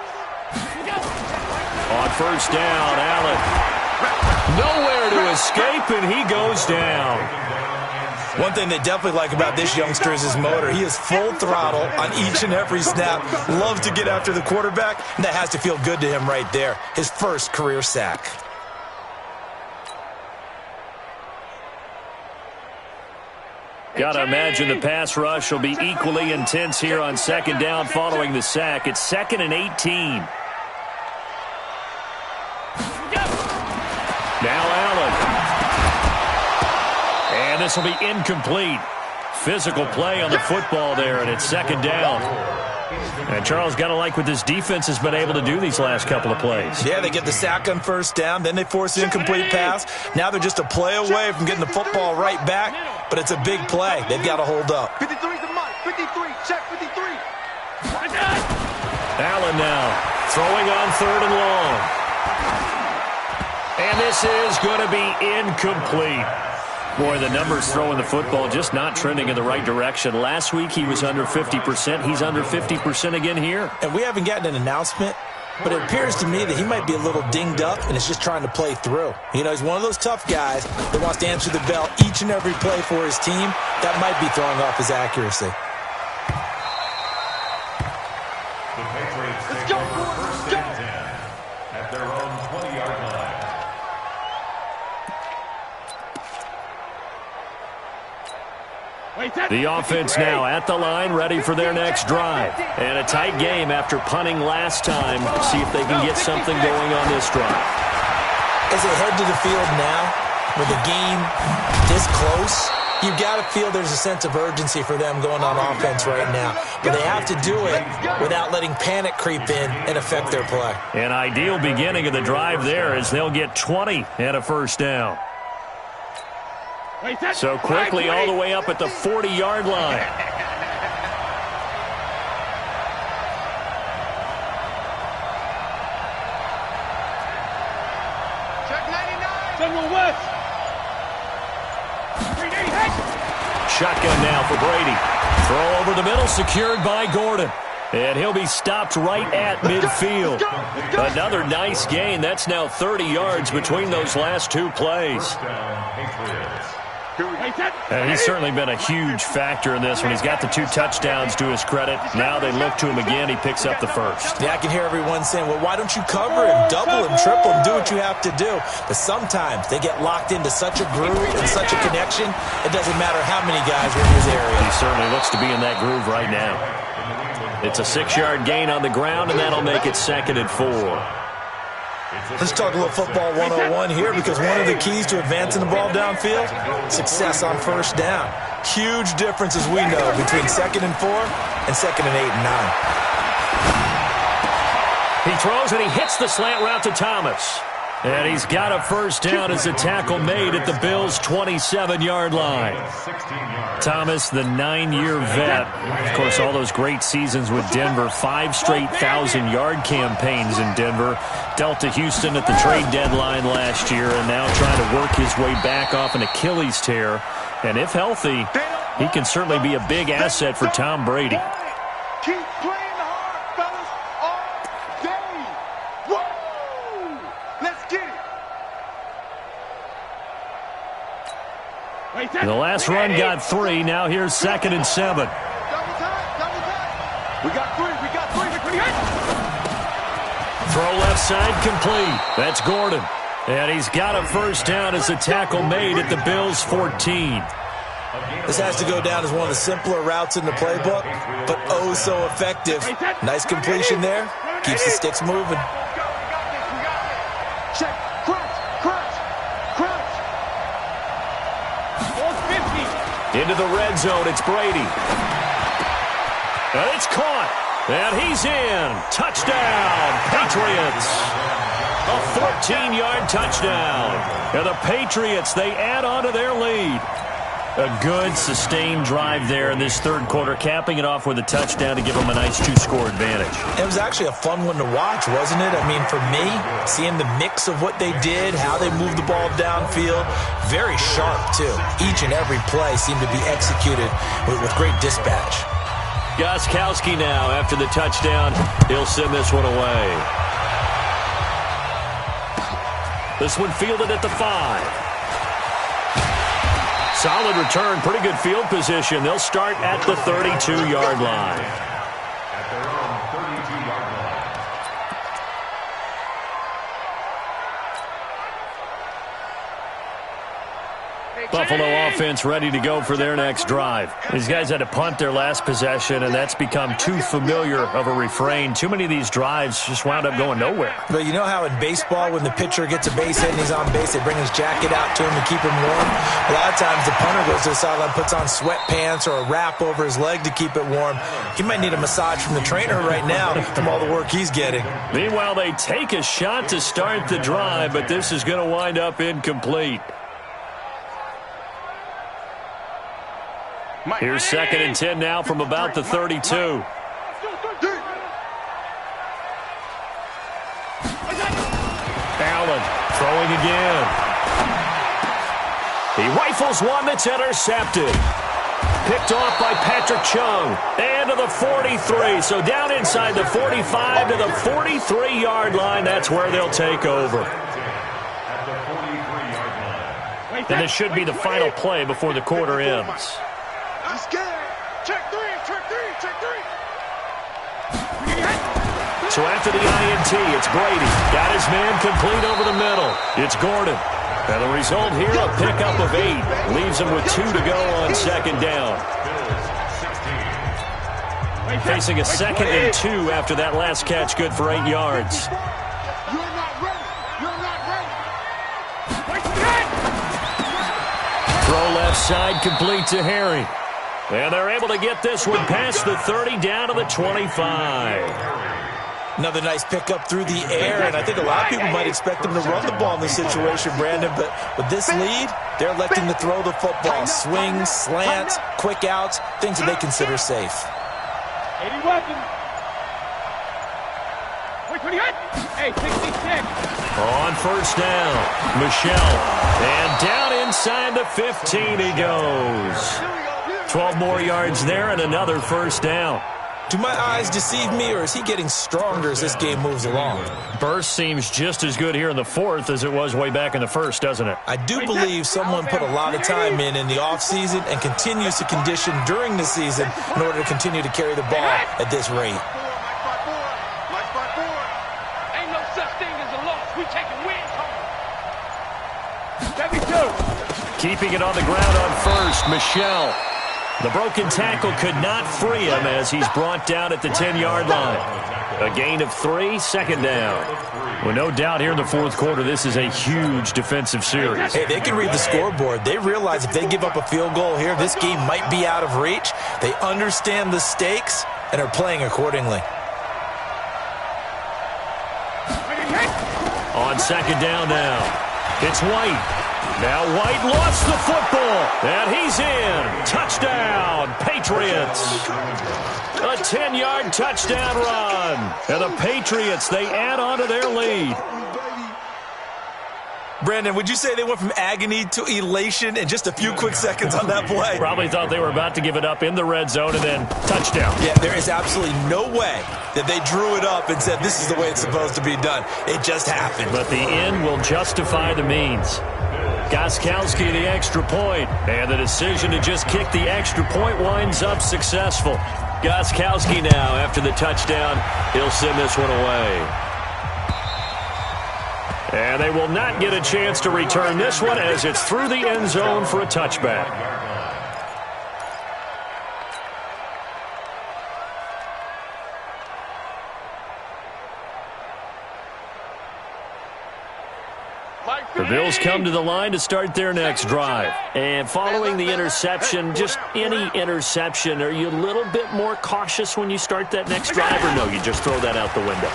On 1st down, Allen. Nowhere to escape, and he goes down. One thing they definitely like about this youngster is his motor. He is full throttle on each and every snap. Loves to get after the quarterback, and that has to feel good to him right there. His first career sack. Gotta imagine the pass rush will be equally intense here on 2nd down following the sack. It's 2nd and 18. Now Allen. And this will be incomplete. Physical play on the football there, and it's 2nd down. And Charles, got to like what this defense has been able to do these last couple of plays. Yeah, they get the sack on 1st down, then they force an incomplete pass. Now they're just a play away from getting the football right back, but it's a big play. They've got to hold up. 53's the mark. 53. Check 53. Allen now throwing on 3rd and long. And this is going to be incomplete. Boy, the numbers throwing the football just not trending in the right direction. Last week he was under 50%. He's under 50% again here. And we haven't gotten an announcement, but it appears to me that he might be a little dinged up and is just trying to play through. You know, he's one of those tough guys that wants to answer the bell each and every play for his team. That might be throwing off his accuracy. The Patriots take over 1st and 10 at their own 20-yard line. The offense now at the line, ready for their next drive. And a tight game after punting last time. See if they can get something going on this drive. As they head to the field now, with the game this close, you've got to feel there's a sense of urgency for them going on offense right now. But they have to do it without letting panic creep in and affect their play. An ideal beginning of the drive there as they'll get 20 and a 1st down. So quickly all the way up at the 40-yard line. Check 99. General West. Shotgun now for Brady. Throw over the middle, secured by Gordon. And he'll be stopped right at midfield. Another nice gain. That's now 30 yards between those last 2 plays. And he's certainly been a huge factor in this one. He's got the 2 touchdowns to his credit. Now they look to him again. He picks up the 1st. Yeah, I can hear everyone saying, well, why don't you cover him, double him, triple him, do what you have to do. But sometimes they get locked into such a groove and such a connection, it doesn't matter how many guys are in his area. He certainly looks to be in that groove right now. It's a 6-yard gain on the ground, and that'll make it 2nd and 4. Let's talk a little football 101 here, because one of the keys to advancing the ball downfield, success on 1st down. Huge difference, as we know, between 2nd and 4 and 2nd and 8 and 9. He throws and he hits the slant route to Thomas. And he's got a 1st down as a tackle made at the Bills' 27-yard line. Thomas, the 9-year vet. Of course, all those great seasons with Denver. 5 straight 1,000-yard campaigns in Denver. Dealt to Houston at the trade deadline last year, and now trying to work his way back off an Achilles tear. And if healthy, he can certainly be a big asset for Tom Brady. Keep playing hard, fellas, all day. Woo! Let's get it. The last run got 3. Now here's 2nd and 7. Double time. We got 3. Throw left side complete. That's Gordon. And he's got a 1st down as a tackle made at the Bills' 14. This has to go down as one of the simpler routes in the playbook, but oh so effective. Nice completion there. Keeps the sticks moving. Check. Into the red zone, it's Brady. And it's caught. And he's in. Touchdown, Patriots. A 14-yard touchdown. And the Patriots, they add on to their lead. A good, sustained drive there in this third quarter, capping it off with a touchdown to give them a nice 2-score advantage. It was actually a fun one to watch, wasn't it? I mean, for me, seeing the mix of what they did, how they moved the ball downfield, very sharp, too. Each and every play seemed to be executed with great dispatch. Gostkowski now, after the touchdown, he'll send this one away. This one fielded at the 5. Solid return, pretty good field position. They'll start at the 32-yard line. At their own 32-yard line. Buffalo offense ready to go for their next drive. These guys had to punt their last possession, and that's become too familiar of a refrain. Too many of these drives just wound up going nowhere. But you know how in baseball, when the pitcher gets a base hit and he's on base, they bring his jacket out to him to keep him warm? A lot of times the punter goes to the sideline, puts on sweatpants or a wrap over his leg to keep it warm. He might need a massage from the trainer right now from all the work he's getting. Meanwhile, they take a shot to start the drive, but this is going to wind up incomplete. Here's 2nd and 10 now from about the 32. Allen throwing again. He rifles one that's intercepted. Picked off by Patrick Chung. And to the 43. So down inside the 45 to the 43-yard line. That's where they'll take over. At the 43-yard line. And this should be the final play before the quarter ends. I'm scared. Check 3, check 3, check 3. So after the INT, it's Brady. Got his man complete over the middle. It's Gordon. And the result here, a pickup of 8. Leaves him with 2 to go on 2nd down. Facing a 2nd and 2 after that last catch, good for 8 yards. You're not ready. You're not ready. Throw left side, complete to Harry. And they're able to get this one past the 30 down to the 25. Another nice pickup through the air, and I think a lot of people might expect them to run the ball in this situation, Brandon, but with this lead, they're electing to throw the football. Swings, slants, quick outs, things that they consider safe. 80 weapons. Wait, 28. Hey, 66. On 1st down, Michelle. And down inside the 15 he goes. 12 more yards there and another 1st down. Do my eyes deceive me, or is he getting stronger as this game moves along? Burst seems just as good here in the 4th as it was way back in the 1st, doesn't it? I do believe someone put a lot of time in the offseason and continues to condition during the season in order to continue to carry the ball at this rate. Ain't no such thing as a loss. We taking wins home. 72. Keeping it on the ground on 1st, Michelle. The broken tackle could not free him as he's brought down at the 10-yard line. A gain of 3, 2nd down. Well, no doubt here in the 4th quarter, this is a huge defensive series. Hey, they can read the scoreboard. They realize if they give up a field goal here, this game might be out of reach. They understand the stakes and are playing accordingly. On 2nd down now, it's White. Now White lost the football, and he's in. Touchdown, Patriots. A 10-yard touchdown run. And the Patriots, they add on to their lead. Brandon, would you say they went from agony to elation in just a few quick seconds on that play? Probably thought they were about to give it up in the red zone and then touchdown. Yeah, there is absolutely no way that they drew it up and said this is the way it's supposed to be done. It just happened. But the end will justify the means. Gostkowski the extra point, and the decision to just kick the extra point winds up successful. Gostkowski now, after the touchdown, he'll send this one away. And they will not get a chance to return this one as it's through the end zone for a touchback. For Bills come to the line to start their next drive. And following the interception, just any interception, are you a little bit more cautious when you start that next drive, or no, you just throw that out the window?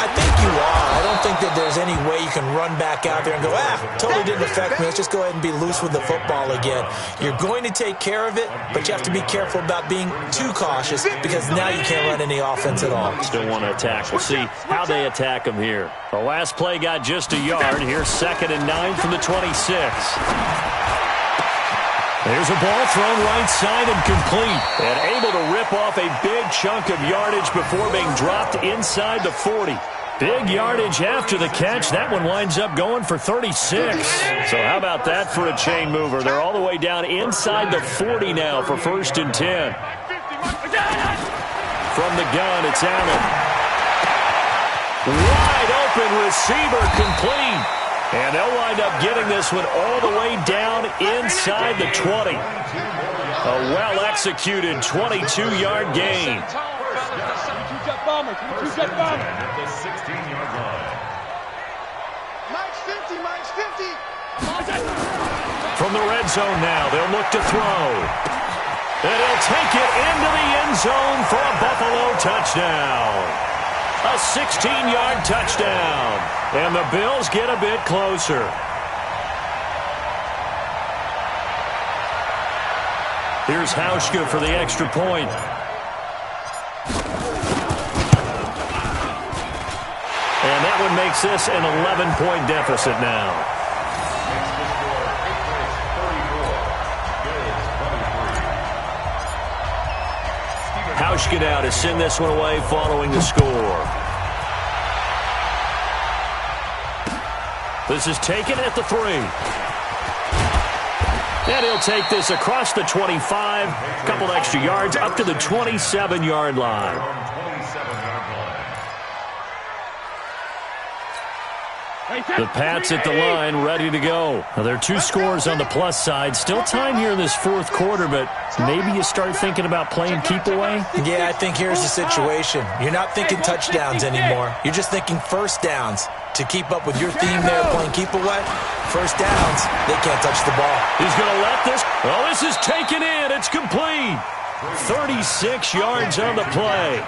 I think you are. I don't think that there's any way you can run back out there and go, totally didn't affect me. Let's just go ahead and be loose with the football again. You're going to take care of it, but you have to be careful about being too cautious because now you can't run any offense at all. Still want to attack. We'll see how they attack them here. The last play got just a yard. Here's 2nd and 9 from the 26. There's a ball thrown right side and complete. And able to rip off a big chunk of yardage before being dropped inside the 40. Big yardage after the catch. That one winds up going for 36. So how about that for a chain mover? They're all the way down inside the 40 now for 1st and 10. From the gun, it's Allen. Wide open receiver complete. And they'll wind up getting this one all the way down inside the 20. A well-executed 22-yard gain. From the red zone now, they'll look to throw. And he'll take it into the end zone for a Buffalo touchdown. A 16-yard touchdown. And the Bills get a bit closer. Here's Hauschka for the extra point. And that one makes this an 11-point deficit now. Hauschka now to send this one away following the score. This is taken at the 3. And he'll take this across the 25. A couple extra yards up to the 27-yard line. The Pats at the line, ready to go. Now, there are 2 scores on the plus side. Still time here in this 4th quarter, but maybe you start thinking about playing keep away? Yeah, I think here's the situation. You're not thinking touchdowns anymore. You're just thinking first downs. To keep up with your theme there, playing keep away, first downs, they can't touch the ball. He's going to let this. Oh, this is taken in. It's complete. 36 yards on the play.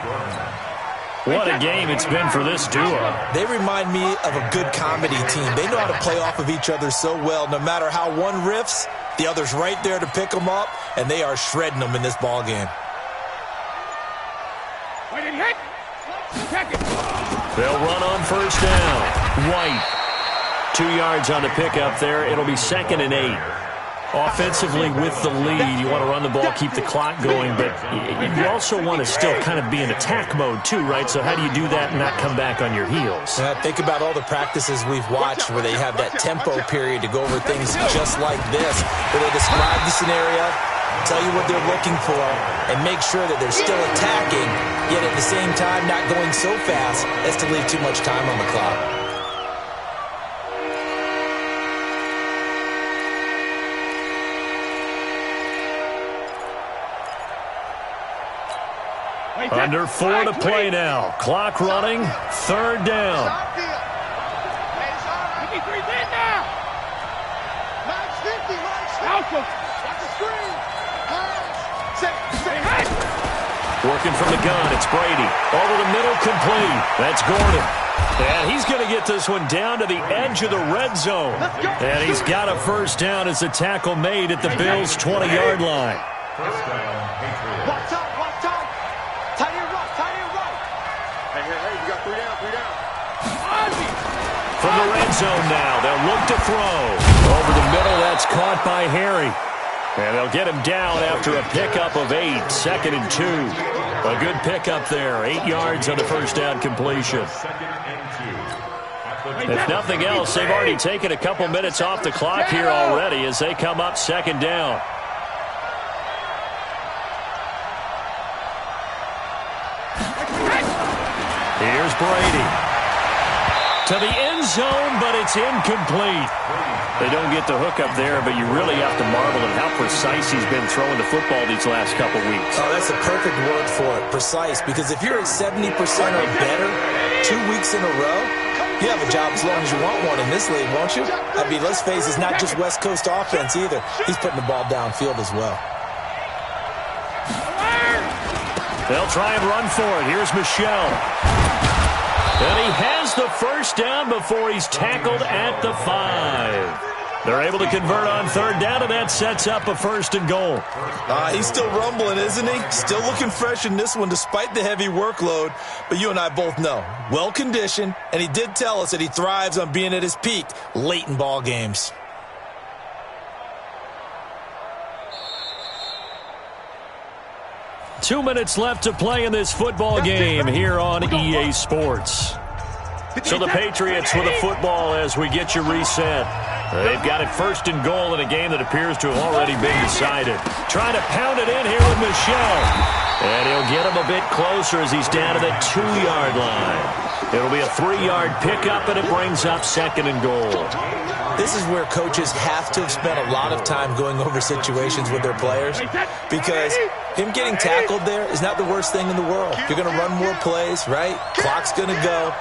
What a game it's been for this duo. They remind me of a good comedy team. They know how to play off of each other so well. No matter how one riffs, the other's right there to pick them up, and they are shredding them in this ball game. They'll run on first down. White. 2 yards on the pickup there. It'll be 2nd and 8. Offensively with the lead, you want to run the ball, keep the clock going, but you also want to still kind of be in attack mode too, right? So how do you do that and not come back on your heels? Think about all the practices we've watched where they have that tempo period to go over things just like this, where they describe the scenario, tell you what they're looking for, and make sure that they're still attacking, yet at the same time not going so fast as to leave too much time on the clock. Under 4 to play now. Clock running. 3rd down. Working from the gun. It's Brady. Over the middle, complete. That's Gordon. And he's going to get this one down to the edge of the red zone. And he's got a first down as a tackle made at the Bills' 20-yard line. First down, Patriots. Watch out. Tight end right. Hey, you got 3 down. From the red zone now, they'll look to throw. Over the middle, that's caught by Harry. And they'll get him down after a pickup of 8, 2nd and 2. A good pickup there, 8 yards on the first down completion. If nothing else, they've already taken a couple minutes off the clock here already as they come up 2nd down. Here's Brady. To the end zone, but it's incomplete. They don't get the hook up there, but you really have to marvel at how precise he's been throwing the football these last couple weeks. Oh, that's the perfect word for it, precise, because if you're at 70% or better 2 weeks in a row, You have a job as long as you want one in this league, won't you? I mean, let's face it, it's not just West Coast offense either. He's putting the ball downfield as well. They'll try and run for it. Here's Michel. And he has the first down before he's tackled at the 5. They're able to convert on third down, and that sets up a 1st and goal. He's still rumbling, isn't he? Still looking fresh in this one despite the heavy workload. But you and I both know, well-conditioned, and he did tell us that he thrives on being at his peak late in ball games. Two minutes left to play in this football game here on EA Sports. So the Patriots with a football as we get you reset. They've got it 1st and goal in a game that appears to have already been decided. Trying to pound it in here with Michel. And he'll get him a bit closer as he's down to the 2-yard line. It'll be a 3-yard pickup, and it brings up 2nd and goal. This is where coaches have to have spent a lot of time going over situations with their players, because him getting tackled there is not the worst thing in the world. You're going to run more plays, right? Clock's going to go.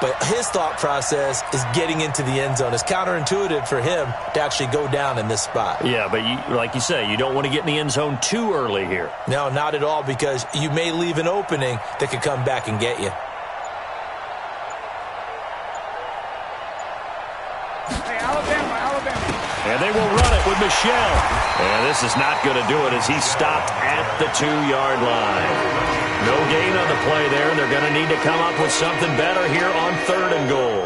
But his thought process is getting into the end zone. It's counterintuitive for him to actually go down in this spot. Yeah, but like you say, you don't want to get in the end zone too early here. No, not at all, because you may leave an opening that could come back and get you. Hey, Alabama. And they will run it with Michel. And this is not going to do it as he's stopped at the 2-yard line. No gain on the play there. They're going to need to come up with something better here on 3rd and goal.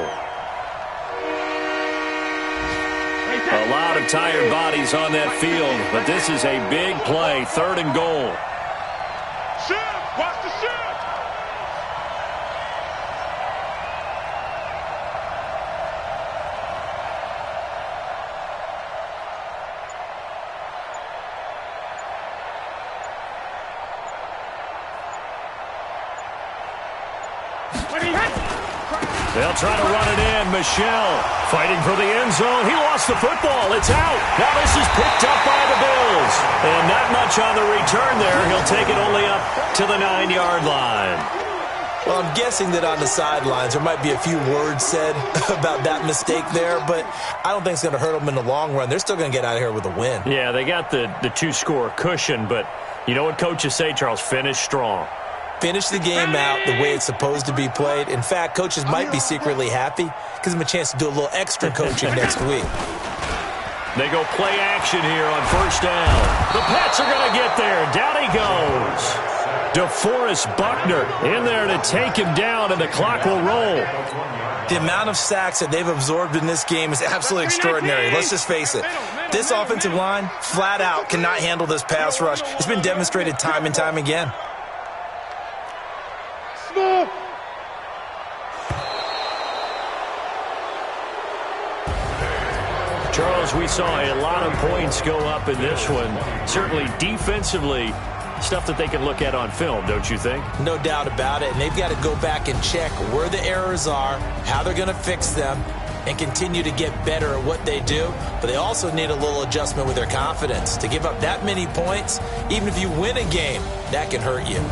A lot of tired bodies on that field, but this is a big play. 3rd and goal. Shift! Watch the shift! They'll try to run it in. Michel fighting for the end zone. He lost the football. It's out. Now this is picked up by the Bills. And not much on the return there. He'll take it only up to the 9-yard line. Well, I'm guessing that on the sidelines there might be a few words said about that mistake there, but I don't think it's going to hurt them in the long run. They're still going to get out of here with a win. Yeah, they got the 2-score cushion, but you know what coaches say, Charles? Finish strong. Finish the game out the way it's supposed to be played. In fact, coaches might be secretly happy. Gives them a chance to do a little extra coaching next week. They go play action here on 1st down. The Pats are going to get there. Down he goes. DeForest Buckner in there to take him down, and the clock will roll. The amount of sacks that they've absorbed in this game is absolutely extraordinary. Let's just face it. This offensive line, flat out, cannot handle this pass rush. It's been demonstrated time and time again. Charles, we saw a lot of points go up in this one. Certainly defensively, stuff that they can look at on film, don't you think? No doubt about it. And they've got to go back and check where the errors are, how they're going to fix them, and continue to get better at what they do. But they also need a little adjustment with their confidence. To give up that many points, even if you win a game, that can hurt you.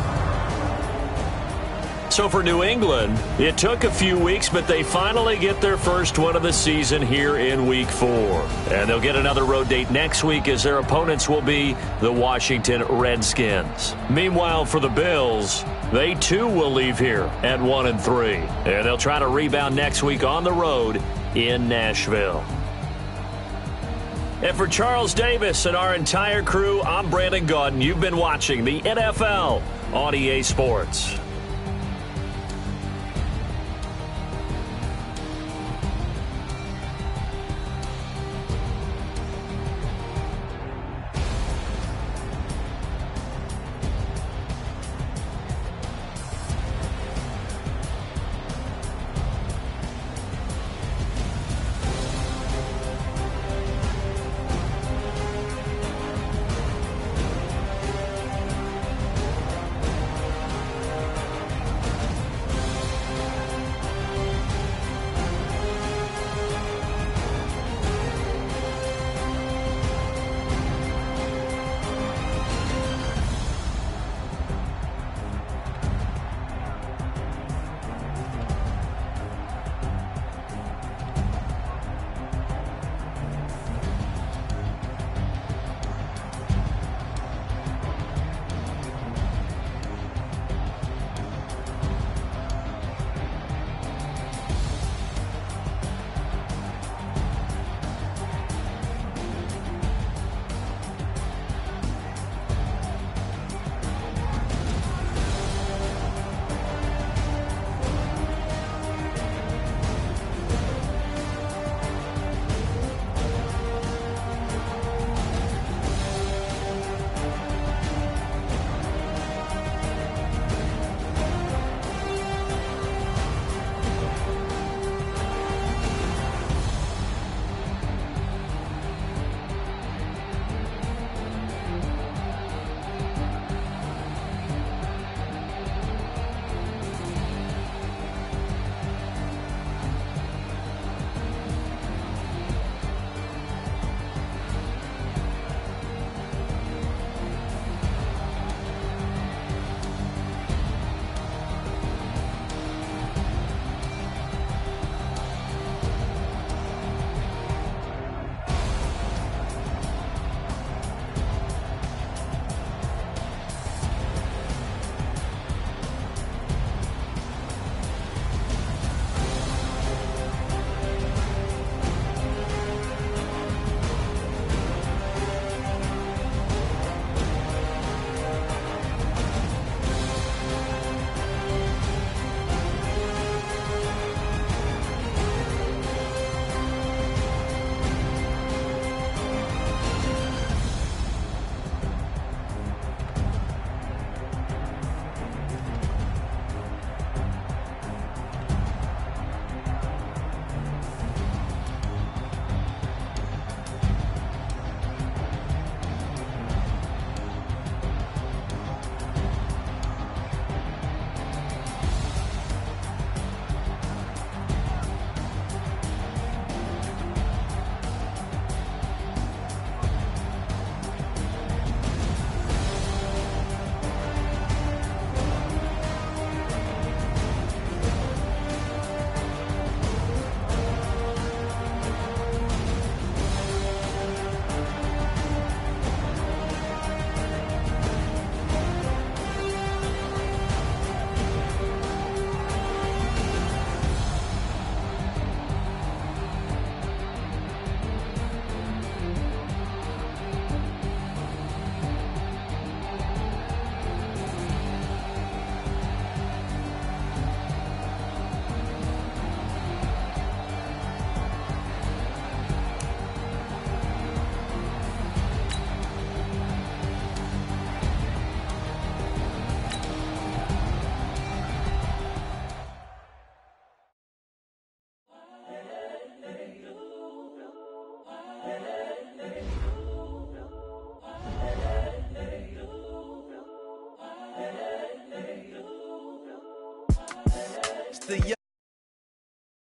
So for New England, it took a few weeks, but they finally get their first one of the season here in Week 4. And they'll get another road date next week as their opponents will be the Washington Redskins. Meanwhile, for the Bills, they too will leave here at 1-3. And they'll try to rebound next week on the road in Nashville. And for Charles Davis and our entire crew, I'm Brandon Gaudin. You've been watching the NFL on EA Sports.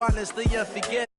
Honestly, you forget.